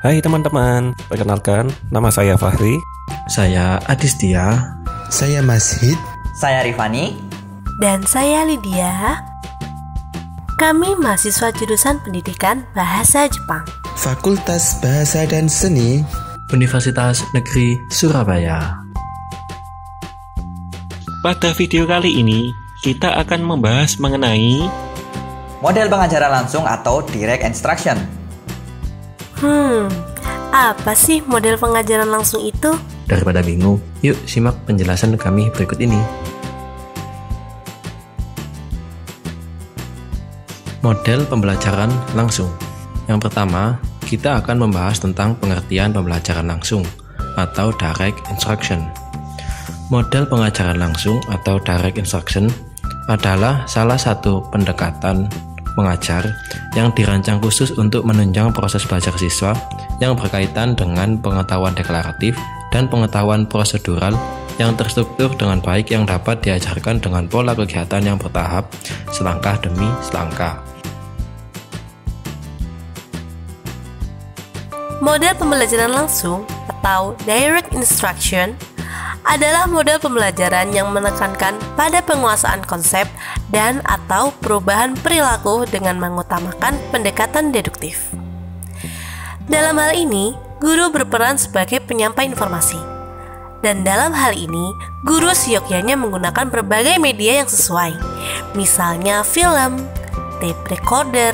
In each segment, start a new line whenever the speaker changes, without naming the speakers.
Hai teman-teman, perkenalkan nama saya Fahri.
Saya Adistia.
Saya Mashid.
Saya Rifani.
Dan saya Lydia. Kami mahasiswa jurusan Pendidikan Bahasa Jepang,
Fakultas Bahasa dan Seni,
Universitas Negeri Surabaya.
Pada video kali ini, kita akan membahas mengenai
model pengajaran langsung atau direct instruction.
Apa sih model pengajaran langsung itu?
Daripada bingung, yuk simak penjelasan kami berikut ini. Model pembelajaran langsung. Yang pertama, kita akan membahas tentang pengertian pembelajaran langsung atau direct instruction. Model pengajaran langsung atau direct instruction adalah salah satu pendekatan mengajar yang dirancang khusus untuk menunjang proses belajar siswa yang berkaitan dengan pengetahuan deklaratif dan pengetahuan prosedural yang terstruktur dengan baik yang dapat diajarkan dengan pola kegiatan yang bertahap, selangkah demi selangkah.
Model pembelajaran langsung atau direct instruction adalah model pembelajaran yang menekankan pada penguasaan konsep dan atau perubahan perilaku dengan mengutamakan pendekatan deduktif. Dalam hal ini, guru berperan sebagai penyampai informasi. Dan dalam hal ini, guru seyogyanya menggunakan berbagai media yang sesuai, misalnya film, tape recorder,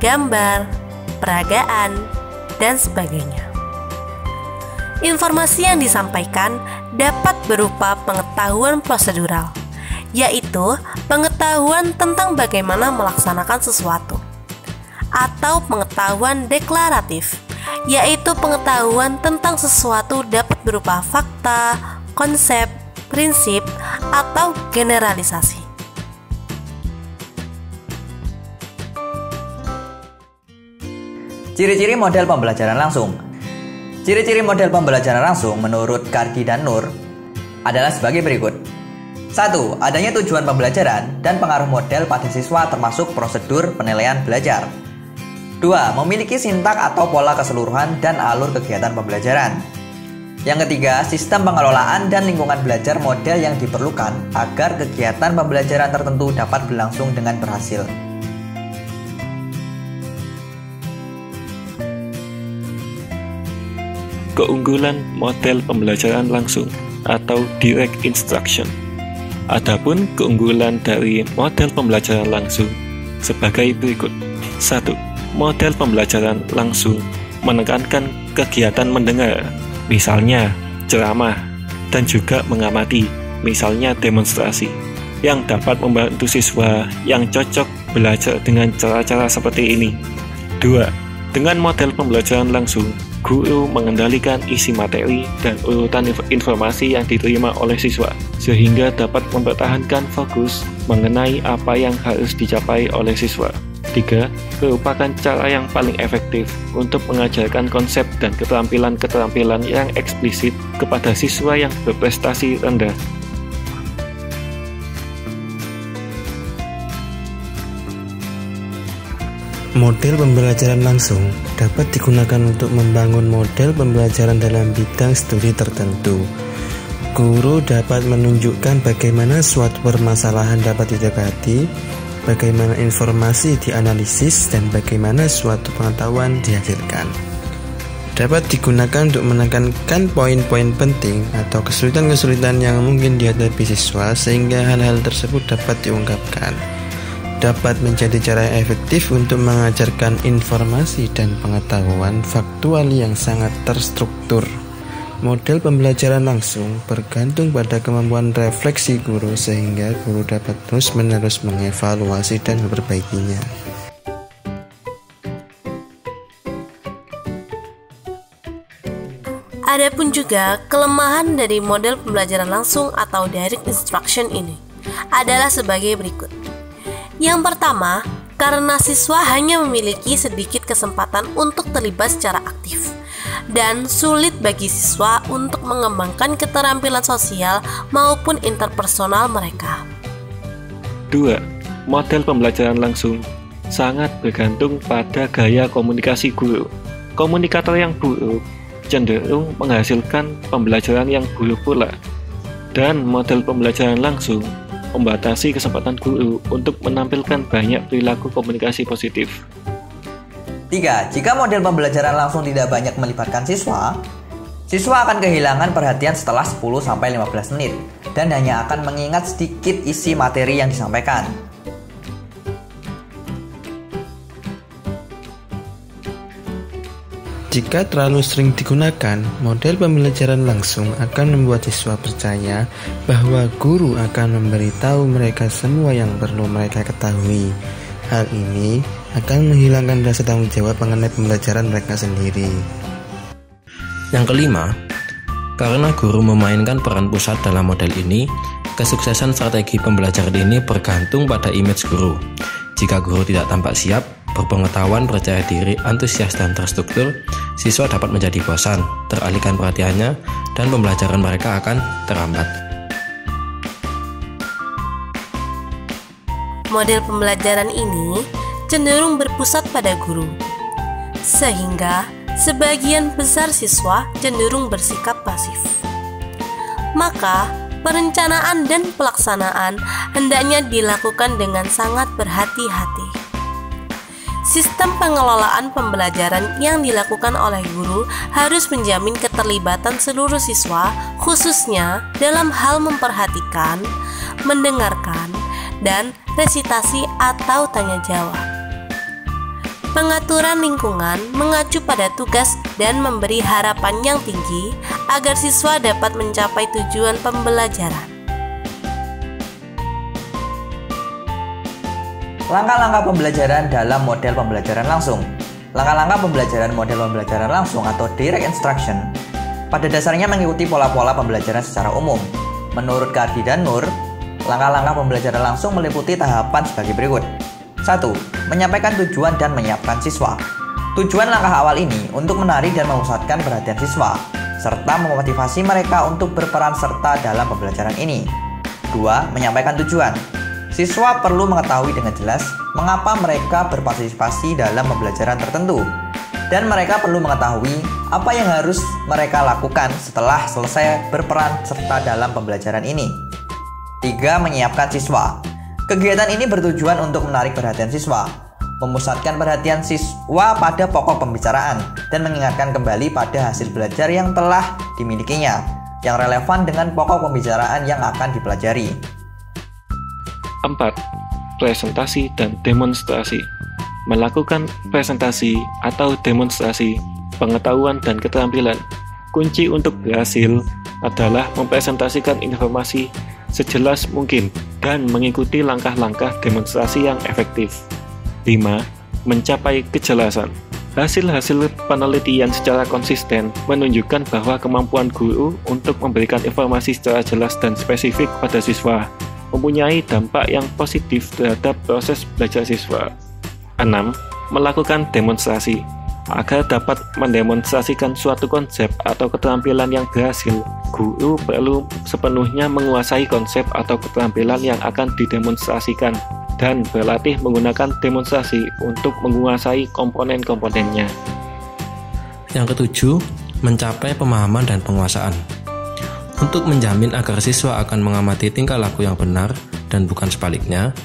gambar, peragaan, dan sebagainya. Informasi yang disampaikan dapat berupa pengetahuan prosedural, yaitu pengetahuan tentang bagaimana melaksanakan sesuatu, atau pengetahuan deklaratif, yaitu pengetahuan tentang sesuatu dapat berupa fakta, konsep, prinsip, atau generalisasi.
Ciri-ciri model pembelajaran langsung. Ciri-ciri model pembelajaran langsung menurut Kargi dan Nur adalah sebagai berikut. 1. Adanya tujuan pembelajaran dan pengaruh model pada siswa termasuk prosedur penilaian belajar. 2. Memiliki sintak atau pola keseluruhan dan alur kegiatan pembelajaran. Yang ketiga, sistem pengelolaan dan lingkungan belajar model yang diperlukan agar kegiatan pembelajaran tertentu dapat berlangsung dengan berhasil.
keunggulan model pembelajaran langsung atau direct instruction. Adapun keunggulan dari model pembelajaran langsung sebagai berikut. 1. Model pembelajaran langsung menekankan kegiatan mendengar, misalnya ceramah, dan juga mengamati, misalnya demonstrasi, yang dapat membantu siswa yang cocok belajar dengan cara-cara seperti ini. 2. Dengan model pembelajaran langsung, guru mengendalikan isi materi dan urutan informasi yang diterima oleh siswa, sehingga dapat mempertahankan fokus mengenai apa yang harus dicapai oleh siswa. 3. Merupakan cara yang paling efektif untuk mengajarkan konsep dan keterampilan-keterampilan yang eksplisit kepada siswa yang berprestasi rendah.
Model pembelajaran langsung dapat digunakan untuk membangun model pembelajaran dalam bidang studi tertentu. Guru dapat menunjukkan bagaimana suatu permasalahan dapat didekati, bagaimana informasi dianalisis, dan bagaimana suatu pengetahuan dihasilkan. Dapat digunakan untuk menekankan poin-poin penting atau kesulitan-kesulitan yang mungkin dihadapi siswa sehingga hal-hal tersebut dapat diungkapkan. Dapat menjadi cara yang efektif untuk mengajarkan informasi dan pengetahuan faktual yang sangat terstruktur. Model pembelajaran langsung bergantung pada kemampuan refleksi guru sehingga guru dapat terus-menerus mengevaluasi dan memperbaikinya.
Adapun juga kelemahan dari model pembelajaran langsung atau direct instruction ini adalah sebagai berikut. Yang pertama, karena siswa hanya memiliki sedikit kesempatan untuk terlibat secara aktif dan sulit bagi siswa untuk mengembangkan keterampilan sosial maupun interpersonal mereka.
2. Model pembelajaran langsung sangat bergantung pada gaya komunikasi guru. Komunikator yang buruk cenderung menghasilkan pembelajaran yang buruk pula. Dan model pembelajaran langsung membatasi kesempatan guru untuk menampilkan banyak perilaku komunikasi positif.
3. Jika model pembelajaran langsung tidak banyak melibatkan siswa akan kehilangan perhatian setelah 10-15 menit dan hanya akan mengingat sedikit isi materi yang disampaikan.
Jika terlalu sering digunakan, model pembelajaran langsung akan membuat siswa percaya bahwa guru akan memberitahu mereka semua yang perlu mereka ketahui. Hal ini akan menghilangkan rasa tanggung jawab mengenai pembelajaran mereka sendiri.
Yang kelima, karena guru memainkan peran pusat dalam model ini, kesuksesan strategi pembelajaran ini bergantung pada image guru. Jika guru tidak tampak siap, berpengetahuan, percaya diri, antusias, dan terstruktur, siswa dapat menjadi bosan, teralihkan perhatiannya, dan pembelajaran mereka akan terhambat.
Model pembelajaran ini cenderung berpusat pada guru, sehingga sebagian besar siswa cenderung bersikap pasif. Maka, perencanaan dan pelaksanaan hendaknya dilakukan dengan sangat berhati-hati. Sistem pengelolaan pembelajaran yang dilakukan oleh guru harus menjamin keterlibatan seluruh siswa, khususnya dalam hal memperhatikan, mendengarkan, dan resitasi atau tanya jawab. Pengaturan lingkungan mengacu pada tugas dan memberi harapan yang tinggi agar siswa dapat mencapai tujuan pembelajaran.
Langkah-langkah pembelajaran dalam model pembelajaran langsung. Langkah-langkah pembelajaran model pembelajaran langsung atau direct instruction pada dasarnya mengikuti pola-pola pembelajaran secara umum. Menurut Kardi dan Nur, langkah-langkah pembelajaran langsung meliputi tahapan sebagai berikut. 1. Menyampaikan tujuan dan menyiapkan siswa. Tujuan langkah awal ini untuk menarik dan memusatkan perhatian siswa, serta memotivasi mereka untuk berperan serta dalam pembelajaran ini. 2. Menyampaikan tujuan. Siswa perlu mengetahui dengan jelas mengapa mereka berpartisipasi dalam pembelajaran tertentu, dan mereka perlu mengetahui apa yang harus mereka lakukan setelah selesai berperan serta dalam pembelajaran ini. 3. Menyiapkan siswa. Kegiatan ini bertujuan untuk menarik perhatian siswa, memusatkan perhatian siswa pada pokok pembicaraan, dan mengingatkan kembali pada hasil belajar yang telah dimilikinya, yang relevan dengan pokok pembicaraan yang akan dipelajari.
4. Presentasi dan demonstrasi. Melakukan presentasi atau demonstrasi pengetahuan dan keterampilan. Kunci untuk berhasil adalah mempresentasikan informasi sejelas mungkin dan mengikuti langkah-langkah demonstrasi yang efektif. 5. Mencapai kejelasan. Hasil-hasil penelitian secara konsisten menunjukkan bahwa kemampuan guru untuk memberikan informasi secara jelas dan spesifik pada siswa mempunyai dampak yang positif terhadap proses belajar siswa. 6. Melakukan demonstrasi. Agar dapat mendemonstrasikan suatu konsep atau keterampilan yang berhasil, guru perlu sepenuhnya menguasai konsep atau keterampilan yang akan didemonstrasikan dan berlatih menggunakan demonstrasi untuk menguasai komponen-komponennya.
Yang ketujuh, mencapai pemahaman dan penguasaan. Untuk menjamin agar siswa akan mengamati tingkah laku yang benar dan bukan sebaliknya,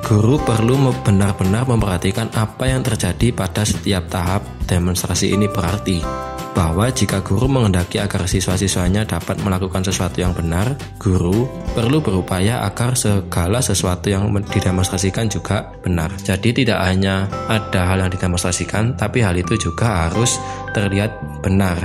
guru perlu benar-benar memperhatikan apa yang terjadi pada setiap tahap demonstrasi. Ini berarti bahwa jika guru menghendaki agar siswa-siswanya dapat melakukan sesuatu yang benar, guru perlu berupaya agar segala sesuatu yang didemonstrasikan juga benar. Jadi tidak hanya ada hal yang didemonstrasikan, tapi hal itu juga harus terlihat benar.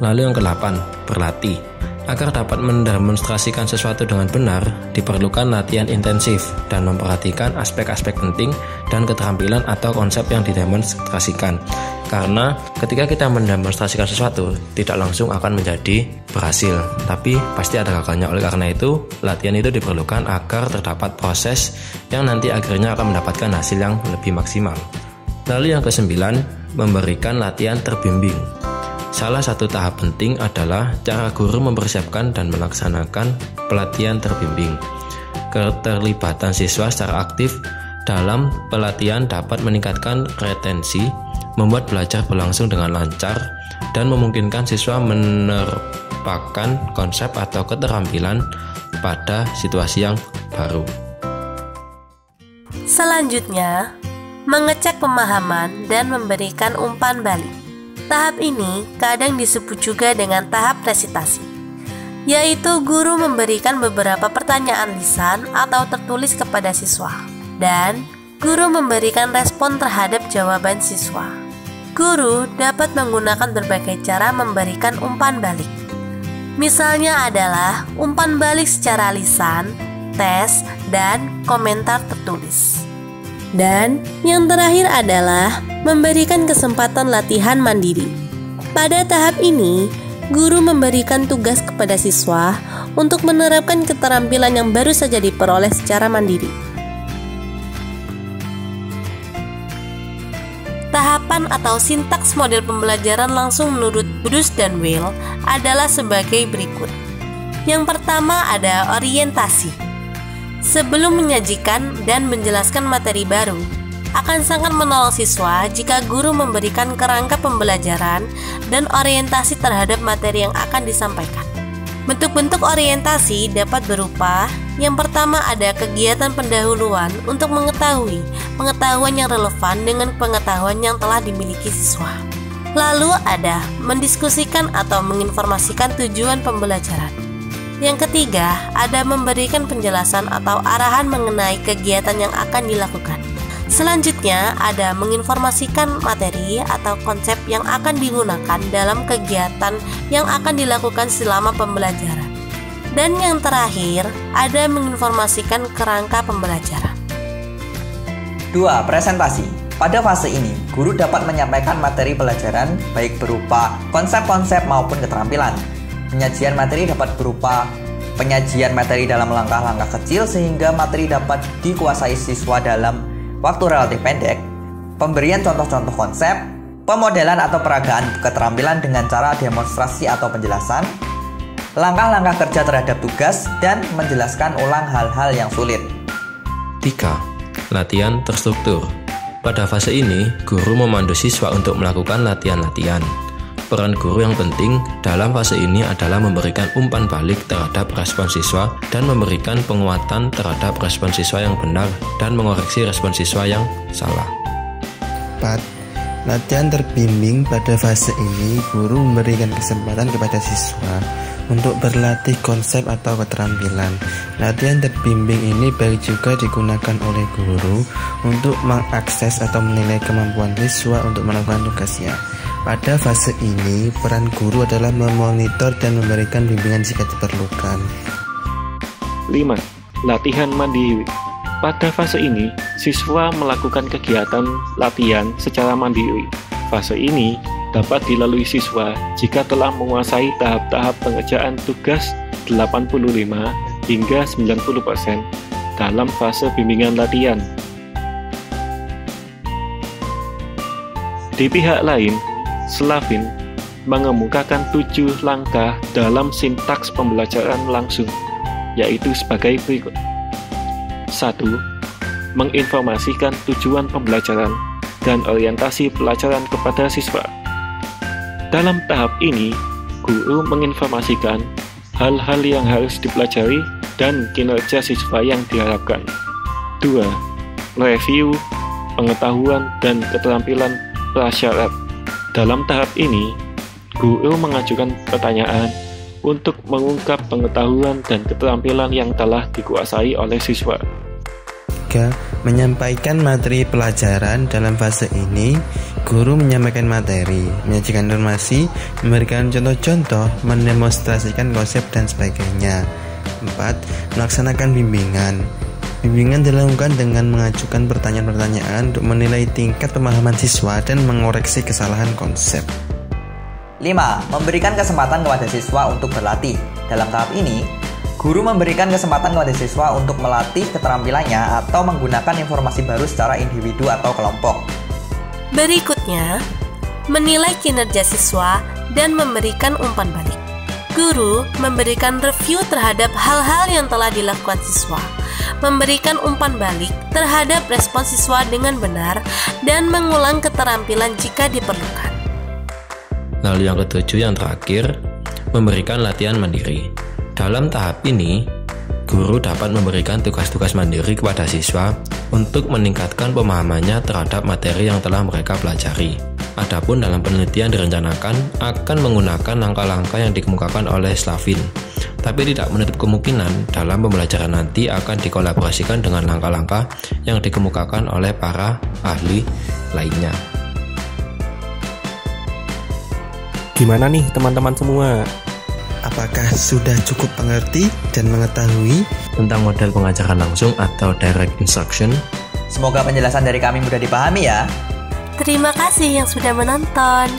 Lalu yang ke-8, berlatih. Agar dapat mendemonstrasikan sesuatu dengan benar, diperlukan latihan intensif dan memperhatikan aspek-aspek penting dan keterampilan atau konsep yang didemonstrasikan. Karena ketika kita mendemonstrasikan sesuatu, tidak langsung akan menjadi berhasil, tapi pasti ada gagalnya. Oleh karena itu, latihan itu diperlukan agar terdapat proses yang nanti akhirnya akan mendapatkan hasil yang lebih maksimal. Lalu yang ke-9, memberikan latihan terbimbing. Salah satu tahap penting adalah cara guru mempersiapkan dan melaksanakan pelatihan terbimbing. Keterlibatan siswa secara aktif dalam pelatihan dapat meningkatkan retensi, membuat belajar berlangsung dengan lancar dan memungkinkan siswa menerapkan konsep atau keterampilan pada situasi yang baru.
Selanjutnya, mengecek pemahaman dan memberikan umpan balik. Tahap ini kadang disebut juga dengan tahap resitasi, yaitu guru memberikan beberapa pertanyaan lisan atau tertulis kepada siswa, dan guru memberikan respon terhadap jawaban siswa. Guru dapat menggunakan berbagai cara memberikan umpan balik. Misalnya adalah umpan balik secara lisan, tes, dan komentar tertulis. Dan yang terakhir adalah memberikan kesempatan latihan mandiri. Pada tahap ini, guru memberikan tugas kepada siswa untuk menerapkan keterampilan yang baru saja diperoleh secara mandiri. Tahapan atau sintaks model pembelajaran langsung menurut Bruce dan Weil adalah sebagai berikut. Yang pertama ada orientasi. Sebelum menyajikan dan menjelaskan materi baru, akan sangat menolong siswa jika guru memberikan kerangka pembelajaran dan orientasi terhadap materi yang akan disampaikan. Bentuk-bentuk orientasi dapat berupa: yang pertama ada kegiatan pendahuluan untuk mengetahui pengetahuan yang relevan dengan pengetahuan yang telah dimiliki siswa. Lalu ada mendiskusikan atau menginformasikan tujuan pembelajaran. Yang ketiga ada memberikan penjelasan atau arahan mengenai kegiatan yang akan dilakukan. Selanjutnya ada menginformasikan materi atau konsep yang akan digunakan dalam kegiatan yang akan dilakukan selama pembelajaran. Dan yang terakhir ada menginformasikan kerangka pembelajaran.
2. Presentasi. Pada fase ini, guru dapat menyampaikan materi pelajaran baik berupa konsep-konsep maupun keterampilan. Penyajian materi dapat berupa penyajian materi dalam langkah-langkah kecil sehingga materi dapat dikuasai siswa dalam waktu relatif pendek, pemberian contoh-contoh konsep, pemodelan atau peragaan keterampilan dengan cara demonstrasi atau penjelasan, langkah-langkah kerja terhadap tugas, dan menjelaskan ulang hal-hal yang sulit.
3. Latihan terstruktur. Pada fase ini, guru memandu siswa untuk melakukan latihan-latihan. Peran guru yang penting dalam fase ini adalah memberikan umpan balik terhadap respon siswa dan memberikan penguatan terhadap respon siswa yang benar dan mengoreksi respon siswa yang salah.
4. Latihan terbimbing. Pada fase ini, guru memberikan kesempatan kepada siswa untuk berlatih konsep atau keterampilan. Latihan terbimbing ini baik juga digunakan oleh guru untuk mengakses atau menilai kemampuan siswa untuk melakukan tugasnya. Pada fase ini, peran guru adalah memonitor dan memberikan bimbingan jika diperlukan.
5. Latihan mandiri. Pada fase ini, siswa melakukan kegiatan latihan secara mandiri. Fase ini dapat dilalui siswa jika telah menguasai tahap-tahap pengerjaan tugas 85 hingga 90% dalam fase bimbingan latihan. Di pihak lain, Slavin mengemukakan 7 langkah dalam sintaks pembelajaran langsung, yaitu sebagai berikut. 1. Menginformasikan tujuan pembelajaran dan orientasi pelajaran kepada siswa. Dalam tahap ini, guru menginformasikan hal-hal yang harus dipelajari dan kinerja siswa yang diharapkan. 2. Review pengetahuan dan keterampilan prasyarat. Dalam tahap ini, guru mengajukan pertanyaan untuk mengungkap pengetahuan dan keterampilan yang telah dikuasai oleh siswa.
3. Menyampaikan materi pelajaran. Dalam fase ini, guru menyampaikan materi, menyajikan informasi, memberikan contoh-contoh, mendemonstrasikan konsep dan sebagainya. 4. Melaksanakan bimbingan. Bimbingan dilakukan dengan mengajukan pertanyaan-pertanyaan untuk menilai tingkat pemahaman siswa dan mengoreksi kesalahan konsep.
5. Memberikan kesempatan kepada siswa untuk berlatih. Dalam tahap ini, guru memberikan kesempatan kepada siswa untuk melatih keterampilannya atau menggunakan informasi baru secara individu atau kelompok.
Berikutnya, menilai kinerja siswa dan memberikan umpan balik. Guru memberikan review terhadap hal-hal yang telah dilakukan siswa memberikan umpan balik terhadap respon siswa dengan benar, dan mengulang keterampilan jika diperlukan.
Lalu yang ketujuh, yang terakhir, memberikan latihan mandiri. Dalam tahap ini, guru dapat memberikan tugas-tugas mandiri kepada siswa untuk meningkatkan pemahamannya terhadap materi yang telah mereka pelajari. Adapun dalam penelitian direncanakan akan menggunakan langkah-langkah yang dikemukakan oleh Slavin, tapi tidak menutup kemungkinan dalam pembelajaran nanti akan dikolaborasikan dengan langkah-langkah yang dikemukakan oleh para ahli lainnya.
Gimana nih teman-teman semua? Apakah sudah cukup mengerti dan mengetahui
tentang model pengajaran langsung atau direct instruction?
Semoga penjelasan dari kami mudah dipahami ya.
Terima kasih yang sudah menonton.